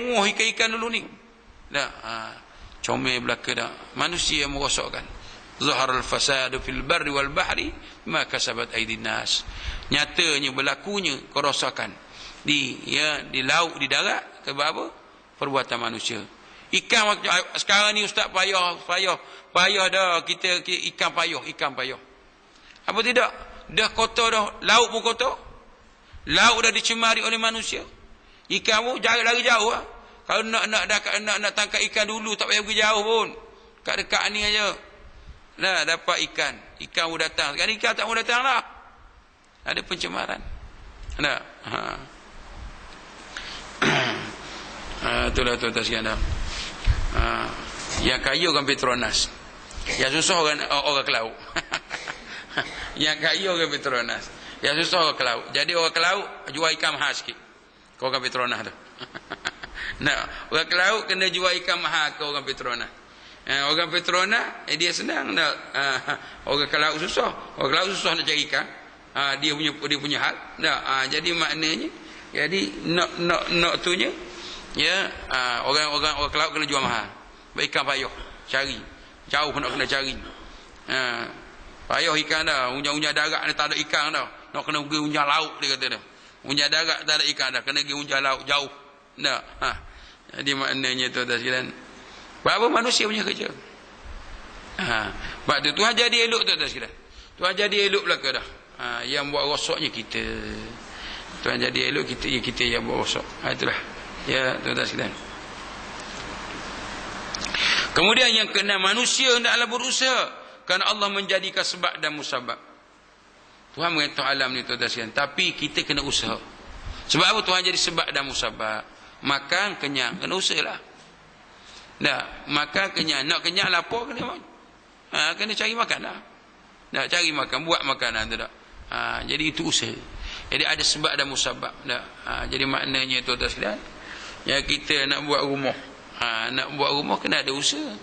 mewah ikan-ikan dulu ni. Dah, comel belaka dah. Manusia yang merosakkan. Zaharal fasadu fil barri wal bahri ma kasabat aydin nas. Nyatanya berlakunya kerosakan di laut, di darat, sebab apa? Perbuatan manusia. Ikan sekarang ni ustaz payah dah kita ikan payah. Apa tidak? Dah kotor dah, laut pun kotor. Laut dah dicemari oleh manusia. Ikan pun lari jauh lah. Kalau nak tangkap ikan dulu tak payah pergi jauh pun. Kat dekat ni aja. Nah, dapat ikan pun datang. Sekarang ikan tak mau datang lah. Ada pencemaran. Nah, itulah tuan-tuan sekalian. Yang kaya orang Petronas, yang susah orang ke laut. Yang kaya orang Petronas, yang susah orang ke laut. Jadi orang ke laut jual ikan mahal sikit ke orang Petronas tu. Nah, orang ke laut kena jual ikan mahal ke orang Petronas. Orang Petronas dia senang nak. Orang ke laut susah. Orang ke laut susah nak cari ikan. Dia punya hal. Nah, jadi maknanya, jadi nak tunya, ya, orang ke laut kena jual mahal. Ikan payah cari. Jauh nak kena cari. Payah ikan dah. Unjang-unjang darat ni tak ada ikan dah. Nak kena pergi unjang laut dia kata dah. Unjang darat tak ada ikan dah. Kena pergi unjang laut jauh. Dah. Jadi maknanya tuan-tuan sekalian, berapa manusia punya kerja. Sebab tu Tuhan jadi elok tuan-tuan sekalian. Tuhan jadi elok belaka dah. Yang buat rosaknya kita. Tuhan jadi elok kita yang buat rosak. Itulah. Ya tuan-tuan sekalian. Kemudian yang kena, manusia hendaklah berusaha kerana Allah menjadikan sebab dan musabab. Tuhan mengatur alam ni tuan-tuan sekalian, tapi kita kena usaha. Sebab apa Tuhan jadi sebab dan musabab? Makan kenyang, kena usahalah. Dah, makan kenyang, nak kenyang lapar kena cari makan dah. Dah, cari makan, buat makanan tu dah. Jadi itu usaha. Jadi ada sebab dan musabab. Dah. Jadi maknanya tuan-tuan sekalian, ya, kita nak buat rumah. Nak buat rumah kena ada usaha.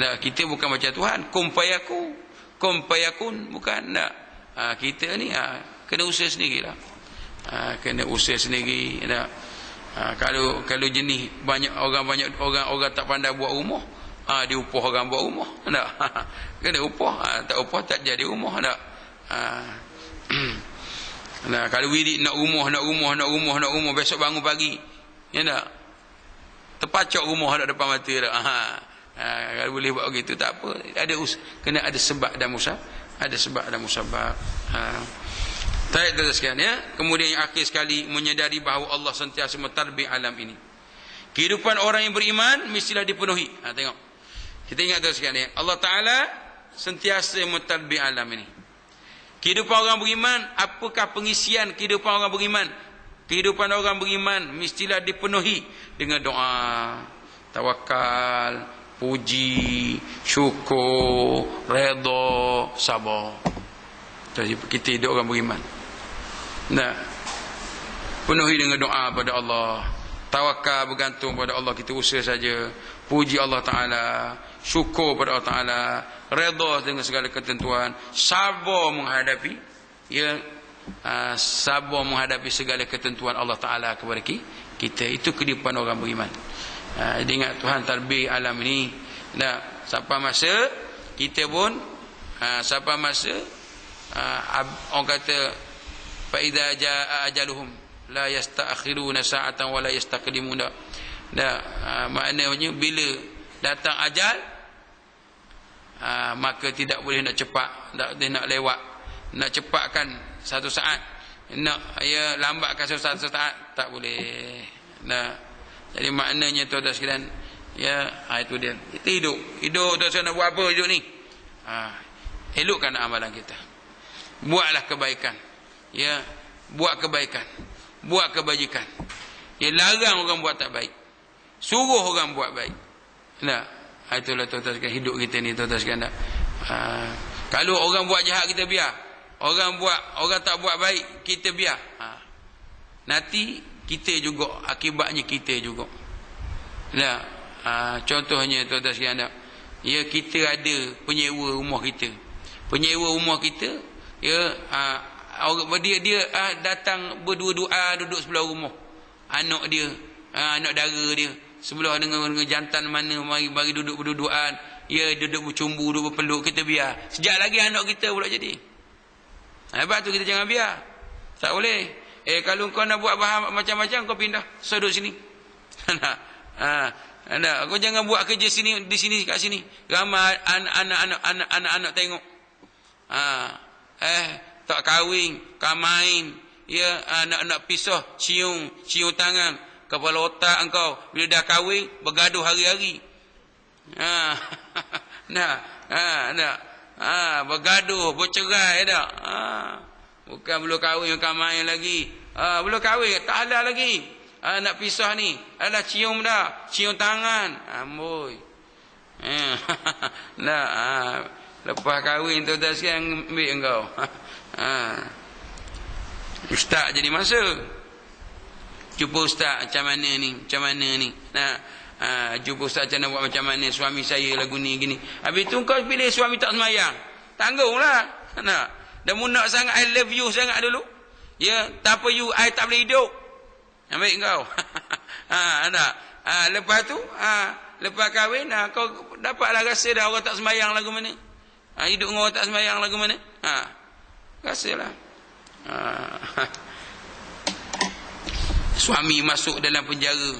Nah, kita bukan macam Tuhan, kum fayakun, bukan. Nah, kita ni kena usaha sendirilah. Kena usaha sendiri. Nah, kalau jenis banyak orang tak pandai buat rumah, dia upah orang buat rumah. Nah, kena upah, tak upah tak jadi rumah. Nah, nah, kalau wirid nak rumah, besok bangun pagi, ya tak? Terpacok rumah ada depan mata dah. Kalau boleh buat begitu tak apa. Kena ada sebab dan musabab. Ada sebab dan musabab. Baik tuan-tuan sekalian, ya. Kemudian yang akhir sekali, menyedari bahawa Allah sentiasa mentadbir alam ini. Kehidupan orang yang beriman mestilah dipenuhi. Tengok. Kita ingat tuan-tuan sekalian, ya. Allah Taala sentiasa mentadbir alam ini. Kehidupan orang beriman, apakah pengisian kehidupan orang beriman? Kehidupan orang beriman mestilah dipenuhi dengan doa, tawakal, puji, syukur, redha, sabar. Jadi kita hidup orang beriman. Nah, penuhi dengan doa pada Allah, tawakal bergantung pada Allah, kita usaha saja, puji Allah Taala, syukur pada Allah Taala, redha dengan segala ketentuan, sabar menghadapi, ya, sabar menghadapi segala ketentuan Allah Ta'ala kepada kita. Itu kehidupan orang beriman. Jadi ingat Tuhan tadbir alam ini. Sampai masa kita pun, sampai masa orang kata fa idza jaa ajaluhum la yasta'khiruna sa'atan wa la yastaqdimuna. Maknanya bila datang ajal, maka tidak boleh nak cepat, tak boleh nak lewat, nak cepatkan satu saat, nak lambatkan satu saat, tak boleh. Jadi maknanya tuan-tuan sekalian, ya, itu dia. Kita hidup tuan-tuan, nak buat apa hidup ni? Elokkan amalan kita. Buatlah kebaikan. Ya, buat kebaikan. Buat kebajikan. Ya, larang orang buat tak baik. Suruh orang buat baik. Itulah tuan-tuan sekalian, hidup kita ni tuan-tuan sekalian. Kalau orang buat jahat kita biar. Orang tak buat baik kita biar. Nanti kita juga, akibatnya kita juga. Contohnya tuan-tuan sekalian, ya, kita ada penyewa rumah kita. Penyewa rumah kita, ya, dia datang berdua-dua duduk sebelah rumah. Anak dia anak dara dia sebelah dengan jantan mana mari duduk berdudukan, ya duduk bercumbu, duduk berpeluk, kita biar. Sejak lagi anak kita pula jadi. Sebab tu kita jangan biar. Tak boleh. Kalau kau nak buat bahan macam-macam, kau pindah. So duduk sini. Kau jangan buat kerja sini, di sini, kat sini. Ramai anak-anak tengok. Tak kahwin, main. Ya, anak-anak pisah, cium tangan. Kepala otak engkau bila dah kahwin bergaduh hari-hari. Bergaduh, bercerai dah. Bukan belum kahwin, bukan main lagi. Belum kahwin, tak halal lagi. Nak pisah ni, adalah cium dah, cium tangan. Amboi. Lepas kahwin tu dah sekarang ambil engkau. Ustaz jadi masa. Jumpa ustaz macam mana ni? Jumpa ustaz macam mana buat macam mana suami saya lagu ni gini. Habis tu kau pilih suami tak semayang. Tanggunglah. Dah munak sangat, I love you sangat dulu. Ya, tanpa you I tak boleh hidup. Ambil kau. Lepas tu, lepas kahwin, kau dapatlah rasa dah orang tak semayang lagu mana. Hidup dengan orang tak semayang lagu mana. Rasalah. Suami masuk dalam penjara.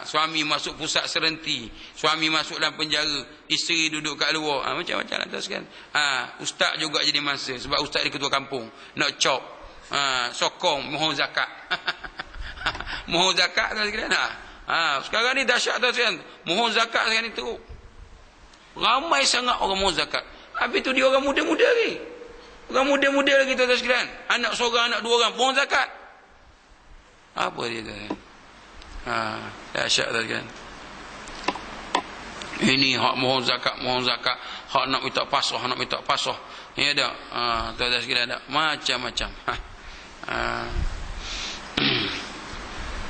Suami masuk pusat serenti. Suami masuk dalam penjara. Isteri duduk kat luar. Macam-macam lah teruskan. Ustaz juga jadi masa. Sebab ustaz dia ketua kampung. Nak cop. Sokong. Mohon zakat. Mohon zakat teruskan. Sekarang ni dahsyat teruskan. Mohon zakat sekarang ni teruk. Ramai sangat orang mohon zakat. Habis tu dia orang muda-muda lagi. Orang muda-muda lagi teruskan. Anak seorang, anak dua orang. Mohon zakat. Apa dia tu? Dahsyat kan. Ini hak mohon zakat. Hak nak minta pasah, Ya dak. Tak sekira dak. Macam-macam.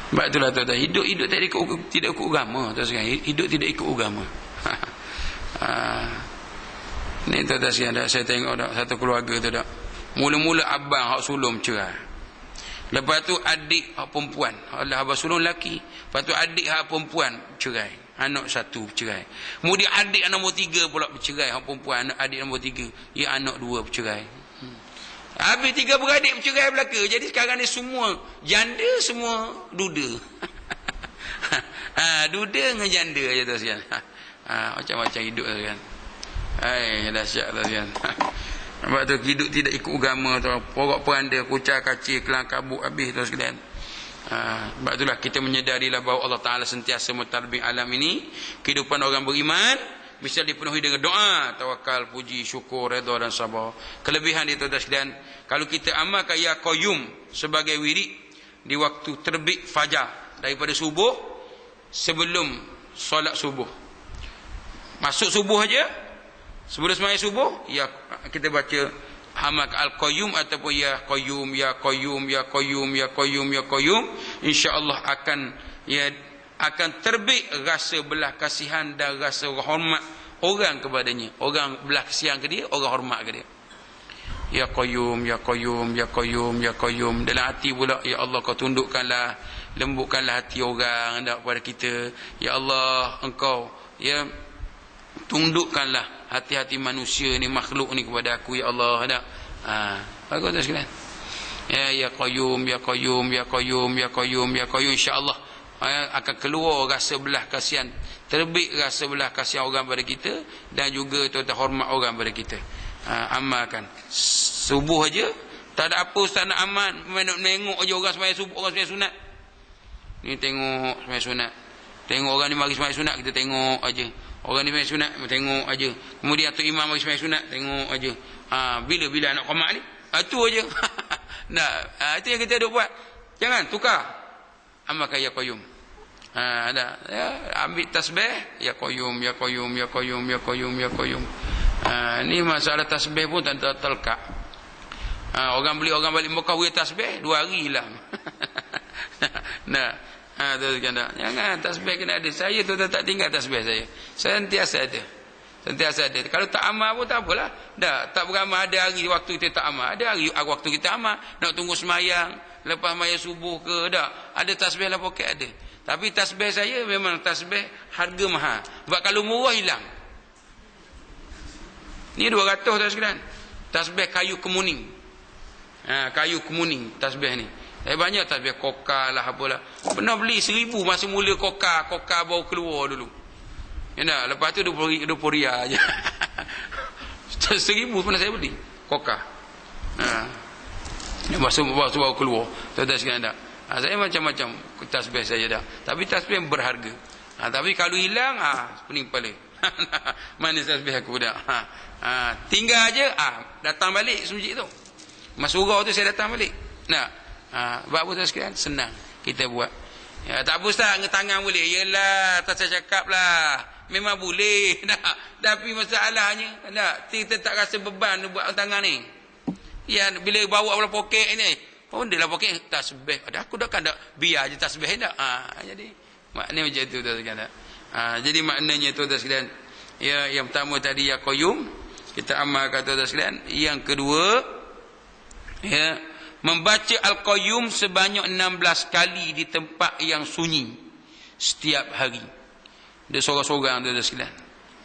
Sebab itulah tuan-tuan, hidup tidak ikut agama. Hidup tidak ikut agama. Ni tuan-tuan sekalian, saya tengok dak satu keluarga tu dak. Mula-mula abang hak sulung cerai. Lepas tu adik hak perempuan, abang sulung lelaki. Lepas tu adik hak perempuan cerai. Anak satu bercerai. Kemudian adik nombor 3 pula bercerai, hak perempuan, adik nombor 3. Ya, anak 2 bercerai. Habis 3 beradik bercerai belaka. Jadi sekarang ni semua janda, semua duda. Duda dengan janda aja tu sekian. Macam-macam hidup tu kan. Dahsyat tu kan. Sebab tu hidup tidak ikut agama tu. Porok peranda, kucar kacir, kelang kabut habis tu sekalian. Sebab itulah kita menyedarilah bahawa Allah Ta'ala sentiasa mentadbir alam ini. Kehidupan orang beriman bisa dipenuhi dengan doa, tawakal, puji, syukur, redha dan sabar. Kelebihan dia tuan-tuan sekalian, kalau kita amalkan ya qayyum sebagai wirid di waktu terbit fajar daripada subuh sebelum solat subuh. Masuk subuh aja, sebelum sembahyang subuh, ya kita baca hamak al-qayyum ataupun ya qayyum ya qayyum ya qayyum ya qayyum ya qayyum, insya-Allah akan terbit rasa belah kasihan dan rasa hormat orang kepadanya. Orang belah kasihan ke dia, orang hormat ke dia. Ya qayyum ya qayyum ya qayyum ya qayyum. Dalam hati pula, ya Allah kau tundukkanlah, lembutkanlah hati orang hendak kepada kita. Ya Allah, engkau ya tundukkanlah hati-hati manusia ni, makhluk ni kepada aku, ya Allah. Ada bagus tak sekalian? Ya qayyum ya qayyum ya qayyum ya qayyum ya qayyum, insya-Allah akan keluar rasa belah kasihan, terbit rasa belah kasihan orang pada kita, dan juga tuan-tuan hormat orang pada kita. Amalkan subuh aja, tak ada apa ustaz nak amal, menengok aja orang sembahyang subuh, orang sembahyang sunat ni, tengok sembahyang sunat, tengok orang ni mari sembahyang sunat, kita tengok aja. Orang ni sembahyang sunat, tengok aja. Kemudian tu imam mari sembahyang sunat, tengok aja. Bila nak qamat ni, itu aja. Nah, itu yang kita duk buat. Jangan tukar. Amalkan ya qayyum. Ada ya, ambil tasbih ya qayyum ya qayyum ya qayyum ya qayyum ya qayyum. Ni masalah tasbih pun tak terlekat. Orang balik Mekah we tasbih 2 hari hilang. Jangan tasbih kena ada. Saya tu tak tinggal tasbih saya. Sentiasa ada. Kalau tak amal pun tak apalah. Tak beramal, ada hari waktu kita tak amal. Ada hari waktu kita amal. Nak tunggu semayang, lepas maya subuh ke, tak? Ada tasbih dalam poket ada. Tapi tasbih saya memang tasbih harga mahal. Sebab kalau murah hilang. Ni 200 tuan sekalian. Tasbih kayu kemuning. Kayu kemuning tasbih ni. Banyak tasbih koka lah apalah. Pernah beli 1000 masa mula koka baru keluar dulu. Ya tak? Lepas tu 20 riyal aje. 1000 pernah saya beli koka. Masa baru keluar. Tuan sekalian tak? Saya macam-macam tasbih saya dah. Tapi tasbih yang berharga. Tapi kalau hilang, pening kepala. Mana tasbih aku dah? Tinggal aja, datang balik sujud tu. Mas surau tu saya datang balik. Nah, buat apa tu sekalian? Senang kita buat. Ya, tak apa ustaz, tangan boleh. Yelah, tak saya cakap lah. Memang boleh. Tapi masalahnya, kita tak rasa beban buat tangan ni. Ya, bila bawa dalam poket ni. Oh, dia lah poket tasbih. Ada aku dah kan dak biar aja tasbih dak. Jadi maknanya macam tu tuan sekalian. Jadi maknanya tu tuan sekalian. Ya, yang pertama tadi ya qayyum, kita amalkan tuan sekalian. Yang kedua, ya, membaca al-qayyum sebanyak 16 kali di tempat yang sunyi setiap hari. Dia sorang-sorang tuan sekalian.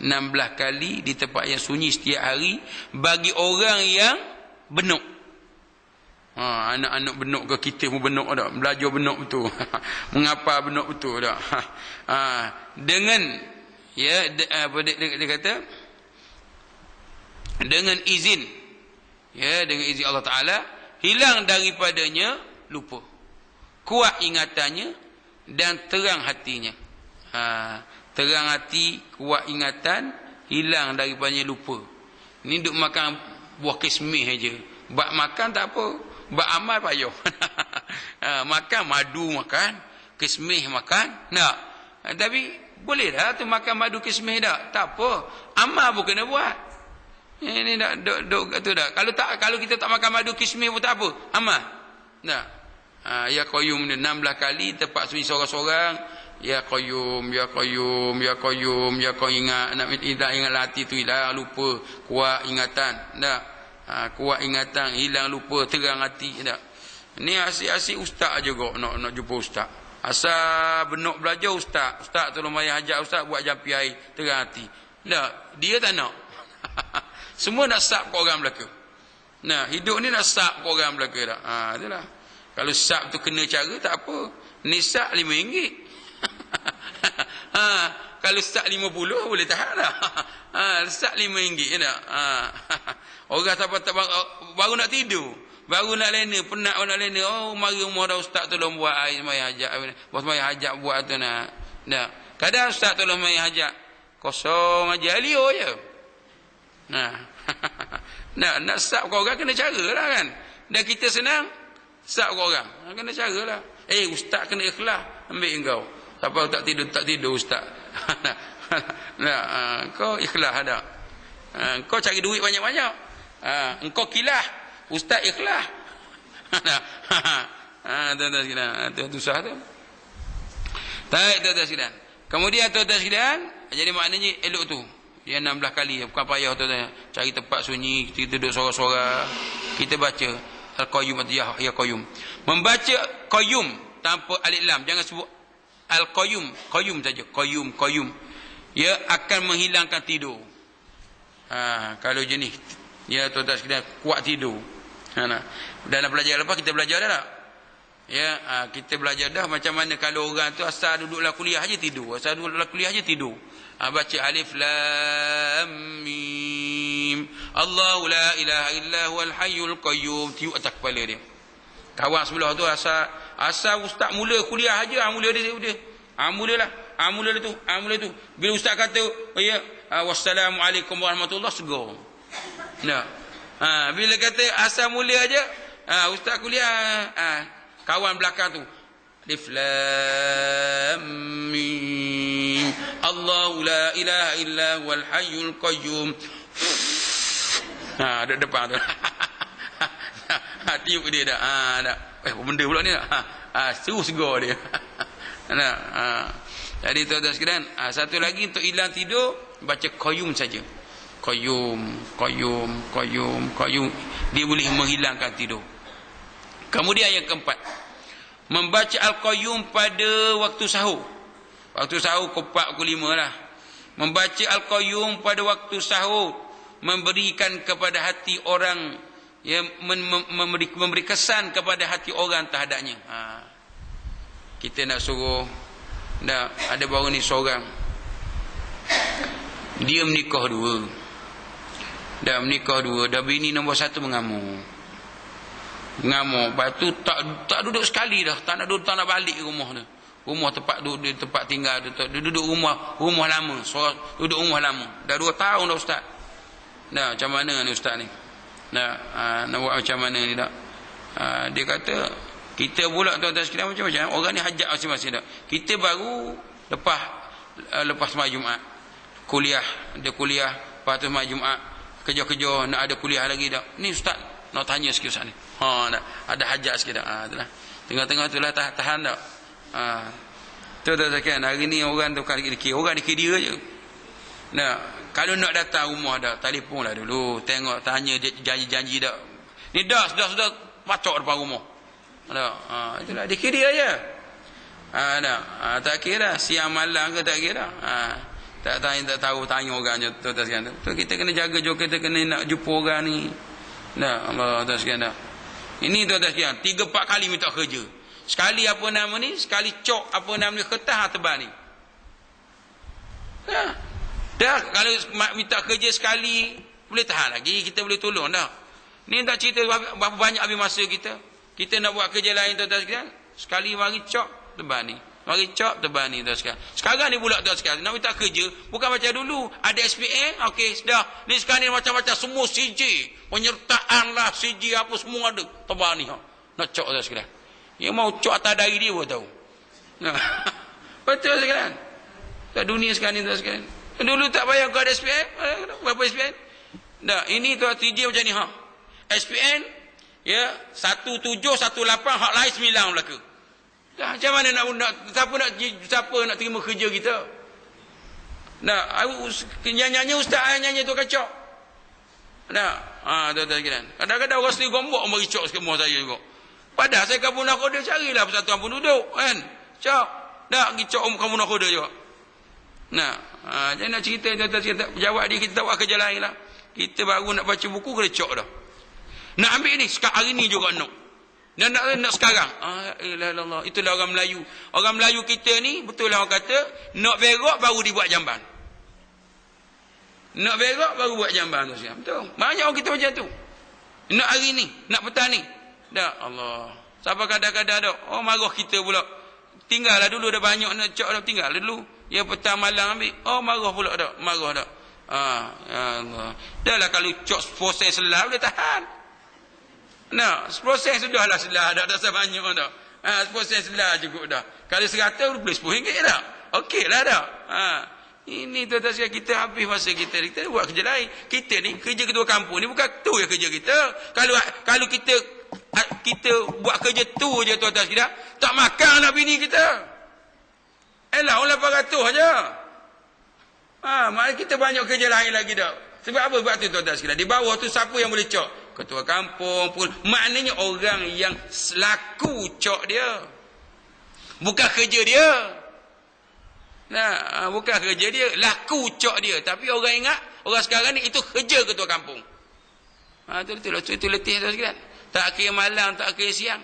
16 kali di tempat yang sunyi setiap hari bagi orang yang benuk. Anak-anak benuk ke kita pun benuk tak? Belajar benuk betul. Mengapa benuk betul tak? Dengan ya apa dia kata? Dengan izin. Ya, dengan izin Allah Taala hilang daripadanya lupa. Kuat ingatannya dan terang hatinya. Terang hati, kuat ingatan, hilang daripadanya lupa. Ni duk makan buah kismis aja. Bak makan tak apa. Buat amal payah. Makan madu makan, kismis makan, tak. Tapi boleh dah tu makan madu kismis tak. Tak apa. Amal pun kena buat. Ini dak duk tu dah. Kalau kita tak makan madu kismis pun tak apa. Amal. Tak. Ya qayyum 16 kali tempat sunyi seorang-seorang. Ya qayyum, ya qayyum, ya qayyum, ya qayyum, ingat hati tu hilang lupa, kuat ingatan. Tak. Kuat ingatan, hilang lupa, terang hati. Tak. Ni asyik-asyik ustaz juga nak jumpa ustaz. Asal benuk belajar ustaz tolong mayah hajat ustaz buat jampi air, terang hati. Tak, dia tak nak. Semua nak sap ke orang belaka. Nah, hidup ni nak sap ke orang belaka tak. Itulah. Kalau sap tu kena cara tak apa. Ni sap RM5. Kalau sap 50 boleh tahan dah. Sap RM5 tak. Orang siapa tak baru nak tidur, baru nak lena, penat nak lena. Oh, mari rumah dah ustaz tolong buat air semaya hajat. Bos semaya hajat buat tu nak. Dah. Kadang ustaz tolong semaya hajat. Kosong aja alio je. Nak sap kau orang kena caralah kan. Dan kita senang sap kau orang. Kena caralah. Ustaz kena ikhlas ambil engkau. Siapa tak tidur ustaz. Kau ikhlas ada. Kau cari duit banyak-banyak. Engkau kilah, ustaz ikhlas. Tuan-tuan sekalian, tu susah tu. Baik tuan-tuan sekalian. Kemudian tuan-tuan sekalian, jadi maknanya elok tu. Dia 16 kali, bukan payah tuan-tuan. Cari tempat sunyi, kita duduk sorang-sorang, kita baca al-qayyum atau ya qayyum. Membaca qayyum tanpa alif lam, jangan sebut al-qayyum, qayyum saja, qayyum. Ia akan menghilangkan tidur. Kalau jenis ya tuan-tuan sekalian kuat tidur. Dalam pelajaran lepas kita belajar dah tak? Ya, kita belajar dah macam mana kalau orang tu asal duduklah kuliah aja tidur. Asal duduklah kuliah aja tidur. Baca alif lam mim. Allahu la ilaha illa huwal hayyul qayyum. Tiup atas kepala dia. Kawan sebelah tu asal ustaz mula kuliah aja, mula dia udah. Mula tu. Bila ustaz kata, ya, wassalamualaikum warahmatullahi segar. Nah. Bila kata asal mula aja, ustaz kuliah, kawan belakang tu. Alif lam mim. Allahu la ilaha illa huwal hayyul qayyum. Ada depan tu. Tiup dia dah. Dah. Apa benda pula ni? Seru segar dia. Jadi tuan-tuan sekalian, satu lagi untuk hilang tidur, baca qayyum saja. Qayyum. Dia boleh menghilangkan tidur. Kemudian yang keempat, membaca Al-Qayyum pada waktu sahur. Waktu sahur pukul 4, pukul 5 lah. Membaca Al-Qayyum pada waktu sahur memberikan kepada hati orang, ya, memberi kesan kepada hati orang terhadapnya. Kita nak suruh, dah ada baru ni seorang, dia menikah dua. Dah menikah dua, dah bini nombor 1 mengamuk. Lepas tu tak duduk sekali dah, tak nak balik rumah dia. Rumah tempat duduk, tempat tinggal dia duduk rumah lama, duduk rumah lama. Dah 2 tahun dah ustaz. Dah macam mana ni ustaz ni? Nak buat macam mana ni dak? Dia kata, kita pula tuan-tuan sekalian macam-macam. Orang ni hajat masing-masing dak. Kita baru lepas sembahyang Jumaat. Dia kuliah, lepas tu sembahyang Jumaat, kerja-kerja, nak ada kuliah lagi dak. Ni ustaz nak tanya sikit ustaz ni. Ada hajat sikit dak. Itulah. Tengah-tengah itulah tahan dak. Tuan-tuan sekalian, hari ni orang tu bukan dikira, orang dikira dia je. Kalau nak datang rumah dah, telefonlah dulu, tengok, tanya janji-janji dah. Ni dah sudah pacok depan rumah. Itulah dikira dia je. Tak kira siang malam ke tak kira. Tak tahu tanya orang je tuan-tuan sekalian. Tu kita kena jaga juga, kita kena nak jumpa orang ni. Allah tuan sekalian dah. Ini tuan-tuan sekalian, 3-4 kali minta kerja. Sekali apa nama ni? Sekali cok apa nama ni, kertas tebal ni. Dah kalau minta kerja sekali boleh tahan lagi, kita boleh tolong dah. Ni tak cerita berapa banyak habis masa kita. Kita nak buat kerja lain tuan-tuan sekalian, sekali mari cok tebal ni. Mari cok tebal ni tuan sekalian. Sekarang ni pula tuan sekalian, nak minta kerja bukan macam dulu, ada SPA, okey sudah. Ni sekarang ni macam-macam semua CJ, penyertaan lah CJ apa semua ada tebal ni. Nak cok tuan sekalian. Yang mau cok atas dari dia pun tahu. Betul sekalian. Tak dunia sekarang ni tuan sekalian. Dulu tak payah kau ada SPN. Berapa SPN? Dah, ini tu TJ macam ni SPN ya 1718, hak lain 9 belaka. Dah macam mana siapa nak terima kerja kita? Dah, nyanyi ustaz nyanyi tu kacau. Dah, tuan-tuan sekalian. Kadang-kadang orang sendiri gombok mari cok sikit rumah saya juga. Padahal saya kabun nakhoda carilah persatuan penduduk kan. Cok. Dah pergi cok kamu nakhoda juga. Jangan nak cerita jawab dia, kita tak buat kerja lain lah. Kita baru nak baca buku kena cok dah. Nak ambil ni hari ni juga nak sekarang. Ilah, itulah orang Melayu. Orang Melayu kita ni betul lah orang kata nak berak baru dibuat jamban. Nak berak baru buat jamban tu siap. Betul. Banyak orang kita macam tu. Nak hari ni, nak petang ni. Dah Allah. Siapa kadang-kadang dah marah kita pula. Tinggallah dulu dah banyak nak cok dah, tinggal dulu. Ya petang malam ambil. Marah pula dah. Marah dah. Ya Allah. Dah lah kalau cok proses selah boleh tahan. Proses sudahlah selah dah. Dah sebanyak dah. Proses selah cukup dah. Kalau 100 boleh RM10 dah. Okey lah dah. Ini tuan-tuan sekalian, kita habis masa kita. Kita buat kerja lain. Kita ni kerja ketua kampung ni bukan tu ya kerja kita. Kalau kita buat kerja tu je tuan-tuan sekalian, tak makan anak bini kita. Orang 800 aja. Maknanya kita banyak kerja lain lagi dah. Sebab apa? Sebab tu tuan-tuan sekalian, di bawah tu siapa yang boleh cok? Ketua kampung pun. Maknanya orang yang laku cok dia. Bukan kerja dia. Bukan kerja dia, laku cok dia. Tapi orang ingat, orang sekarang ni itu kerja ketua kampung. Itu letih tuan sekalian. Tak kira malam, tak kira siang.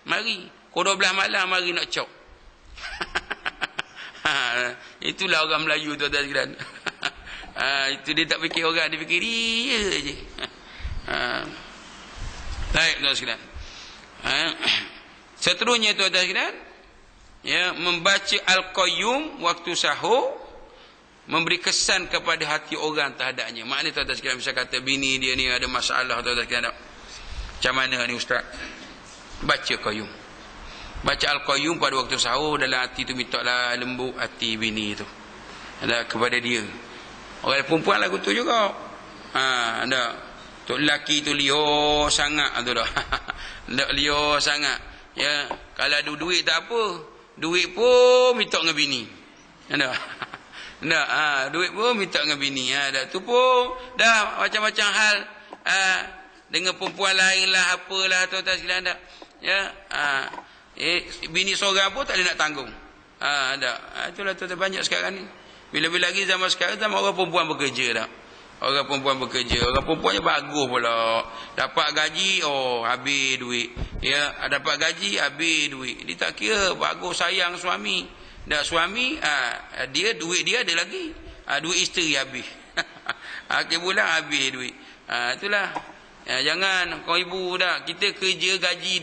Mari. Pukul 12 malam, mari nak cok. Itulah orang Melayu tuan-tuan sekalian. Itu dia tak fikir orang, dia fikir dia je. Baik tuan-tuan sekalian. Seterusnya tuan-tuan sekalian, ya, membaca Al-Qayyum waktu sahur memberi kesan kepada hati orang terhadapnya. Maknanya tuan-tuan sekalian bisa kata bini dia ni ada masalah tuan-tuan sekalian. Macam mana ni ustaz? Baca Qayyum. Baca Al-Qayyum pada waktu sahur, dalam hati tu mintalah lembut hati bini tu. Ada kepada dia. Orang perempuan lagu tu juga. Ada. Tok lelaki tu liar sangat tu dah. Ndak liar sangat. Ya, kalau ada duit tak apa. Duit pun minta dengan bini. Ada. Ndak, duit pun minta dengan bini. Dah tu pun dah macam-macam hal. Dengan perempuan lain lah, apalah tuan-tuan sekalian dah. Ya. Bini seorang pun tak boleh nak tanggung. Itulah tu banyak sekarang ni. Bila-bila lagi zaman sekarang zaman orang perempuan bekerja dah. Orang perempuan bekerja, orang perempuannya bagus pula. Dapat gaji, habis duit. Ya, dapat gaji, habis duit. Dia tak kira bagus sayang suami. Dah suami, dia duit dia ada lagi. Duit isteri habis. Akhir bulan habis duit. Itulah. Jangan kau ibu dah. Kita kerja gaji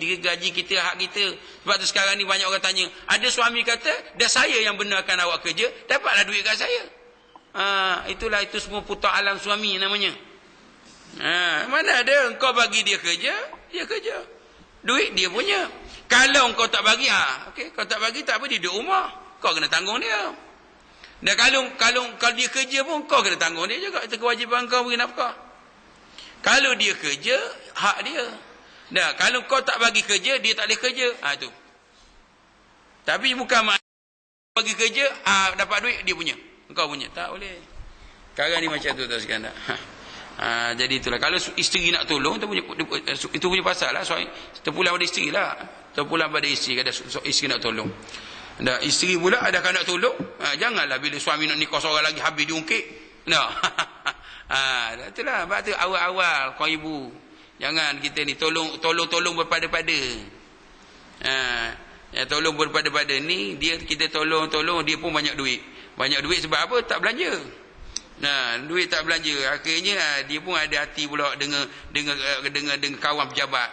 kita, hak kita. Sebab tu sekarang ni banyak orang tanya, ada suami kata, dah saya yang benarkan awak kerja, dapatlah duit kat saya. Itulah, itu semua putar alam suami namanya. Mana ada engkau bagi dia kerja, dia kerja. Duit dia punya. Kalau engkau tak bagi, okey, kau tak bagi tak apa, dia duduk rumah. Kau kena tanggung dia. Dan kalau dia kerja pun kau kena tanggung dia juga. Itu kewajipan kau bagi nafkah. Kalau dia kerja, hak dia. Dah, kalau kau tak bagi kerja, dia tak boleh kerja. Tu. Tapi bukan maknanya bagi kerja, dapat duit dia punya. Engkau punya. Tak boleh. Sekarang ni macam tu tak sekarang tak. Jadi itulah. Kalau isteri nak tolong, itu punya pasal lah. Terpulang pada isteri lah. Terpulang pada isteri. Ada isteri nak tolong. Dah, isteri pula ada nak tolong. Janganlah bila suami nak nikah seorang lagi habis diungkit. Dah. Itulah. Sebab tu awal-awal kau ibu. Jangan kita ni tolong berpada-pada. Tolong berpada-pada ni kita tolong dia pun banyak duit. Banyak duit sebab apa? Tak belanja. Duit tak belanja. Akhirnya dia pun ada hati pula dengan kawan pejabat.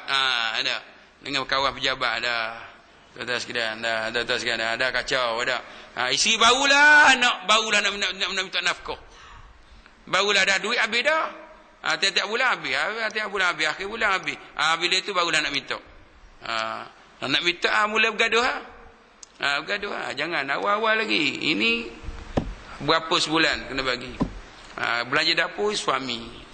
Ada. Dengan kawan pejabat dah. Tuan-tuan sekalian dah kacau dah. Isteri barulah nak minta nafkah. Barulah dah duit habis dah. Tiap-tiap bulan habis. Akhir bulan habis. Bila itu barulah nak minta. Nak minta mula bergaduh. Bergaduh. Jangan awal-awal lagi. Ini berapa sebulan kena bagi. Belanja dapur suami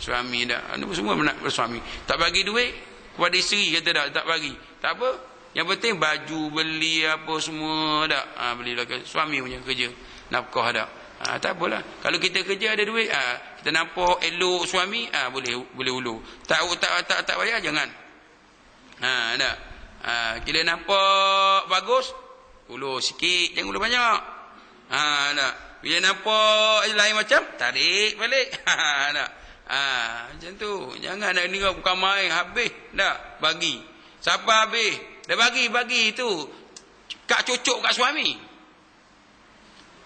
dah. Semua nak bersuami. Tak bagi duit kepada isteri kata tak bagi. Tak apa. Yang penting baju beli apa semua dah. Belilah suami punya kerja. Nafkah dah. Tak apalah. Kalau kita kerja ada duit, kita nampak elok suami, boleh ulu. Tak payah jangan. Dah. Kita nampak bagus, ulu sikit, jangan ulu banyak. Dah. Bila nampak lain macam, tarik balik. Dah. Macam tu. Jangan nak dengar bukan main habis dah bagi. Siapa habis? Dah bagi tu. Kak cucuk kat suami.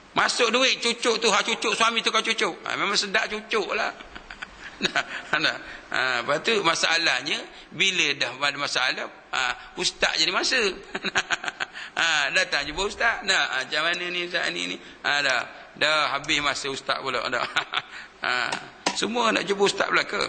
Masuk duit cucuk tu, hak cucuk suami tu kau cucuk. Memang sedap cucuk lah. Lepas tu masalahnya, bila dah ada masalah, ustaz jadi masa. Datang jumpa ustaz. Macam mana ni ustaz ni? Dah habis masa ustaz pula. Semua nak jumpa ustaz belaka.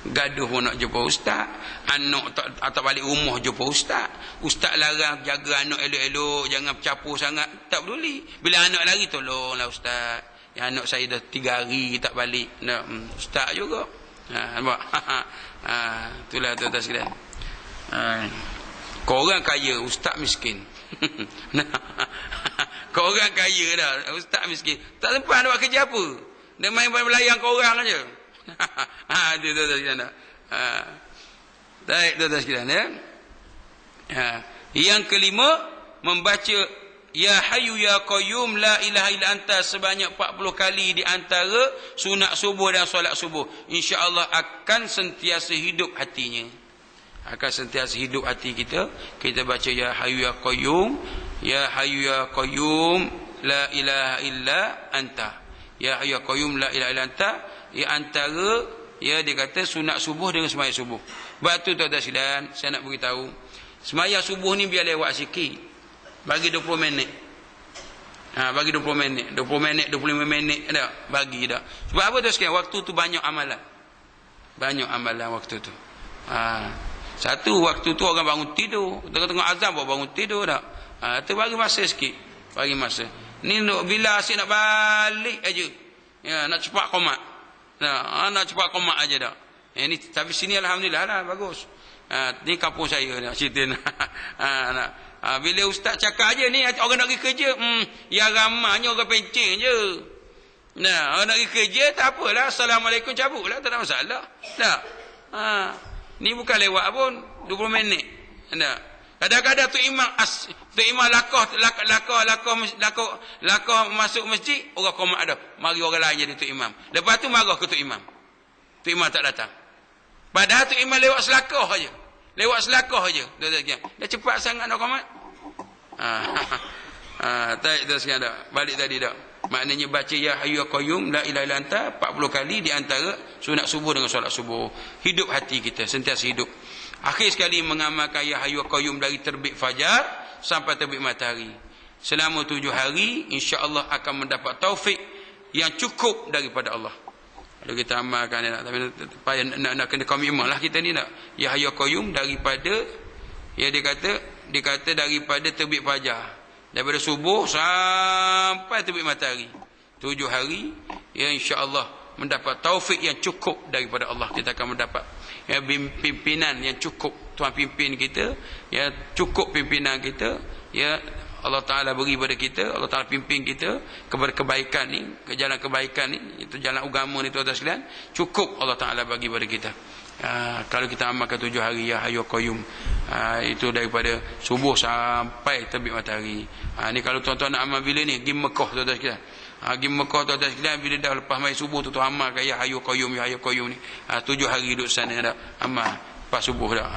Gaduh pun nak jumpa ustaz. Anak tak balik rumah jumpa ustaz. Ustaz larang jaga anak elok-elok, jangan bercampur sangat. Tak peduli. Bila anak lari, tolonglah ustaz. Anak saya dah 3 hari tak balik. Ustaz juga. Nampak? Itulah tuan-tuan sekalian. Kau orang kaya, ustaz miskin. Kau orang kaya dah, ustaz miskin. Tak sempat nak buat kerja apa. Dia main melayang kau orang aja. Itu tuan-tuan sekalian dah. Baik tuan-tuan sekalian ya. Yang kelima, membaca Ya Hayyu Ya Qayyum La ilaha illa anta sebanyak 40 kali di antara sunat subuh dan solat subuh. InsyaAllah akan sentiasa hidup hatinya. Akan sentiasa hidup hati kita. Kita baca Ya Hayyu Ya Qayyum, Ya Hayyu Ya Qayyum La ilaha illa anta. Ya Hayyu Ya Qayyum La ilaha illa anta. Ya antara dia kata sunat subuh dengan sembahyang subuh. Batu tuan-tuan sekalian, saya nak beritahu. Sembahyang subuh ni biar lewat sikit. Bagi 20 minit. Bagi 20 minit, 20 minit, 25 minit dah bagi dah. Sebab apa tu sekalian? Waktu tu banyak amalan. Banyak amalan waktu tu. Satu waktu tu orang bangun tidur, tengah-tengah azan baru bangun tidur dah. Tu bagi masa sikit. Bagi masa. Ni bila asyik nak balik aja. Ya, nak cepat qomat. Nak cepat qomat aja dah. Ini tapi sini alhamdulillah lah bagus. Ni kampung saya dah cerita. Bila ustaz cakap aja ni orang nak pergi kerja, ya ramanya orang pencing je. Orang nak pergi kerja tak apalah, assalamualaikum cabutlah, tak ada masalah. Tak. Ni bukan lewat pun 20 minit. Anda. Kadang-kadang tu imam lakah masuk masjid, orang qomat dah. Mari orang lain jadi tu imam. Lepas tu marah ke tu imam. Tu imam tak datang. Padahal tu imam lewat selakah aja. Lewat selakah aja. Dah cepat sangat nak qomat. Tak sekian dah. Balik tadi dah. Maknanya baca ya hayyu ya qayyum la ilaha illa anta 40 kali di antara sunat subuh dengan solat subuh. Hidup hati kita sentiasa hidup. Akhir sekali mengamalkan ya hayyu ya qayyum dari terbit fajar sampai terbit matahari. Selama 7 hari insya-Allah akan mendapat taufik yang cukup daripada Allah. Kalau kita amalkan tapi payah nak kena komitmen lah kita ni nak. Ya hayyu ya qayyum daripada dia kata daripada terbit fajar. Daripada subuh sampai terbit matahari 7 hari ya insya-Allah mendapat taufik yang cukup daripada Allah. Kita akan mendapat ya, pimpinan yang cukup. Tuhan pimpin kita ya, cukup pimpinan kita ya, Allah Ta'ala beri pada kita, Allah Ta'ala pimpin kita kepada kebaikan ni, ke jalan kebaikan ni, itu jalan agama ni tuan-tuan sekalian, cukup Allah Ta'ala bagi pada kita. Kalau kita amalkan 7 hari ya hayyu qayyum, itu daripada subuh sampai terbit matahari. Ni kalau tuan-tuan nak amal bila ni, pergi Mekah tuan-tuan sekalian. Pergi Mekah tuan-tuan sekalian, bila dah lepas mai subuh tu amalkan ya hayyu qayyum ni. 7 hari duduk sana dah amal lepas subuh dah.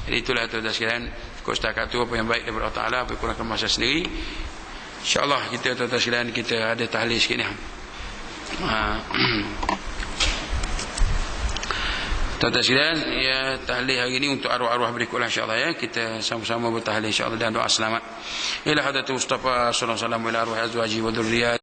Jadi itulah tuan-tuan sekalian, cukup setakat tu apa yang baik daripada Allah Taala, apa kurangkan masa sendiri. Insya-Allah kita tuan-tuan sekalian kita ada tahlil sikit ni. Tuan-tuan sekalian, ya tahlil hari ini untuk arwah-arwah berikutlah insya-Allah ya. Kita sama-sama bertahlil insya-Allah dan doa selamat. Ila hadratul Mustafa sallallahu alaihi wasallam ila arwah azwaji wa dzurriyyah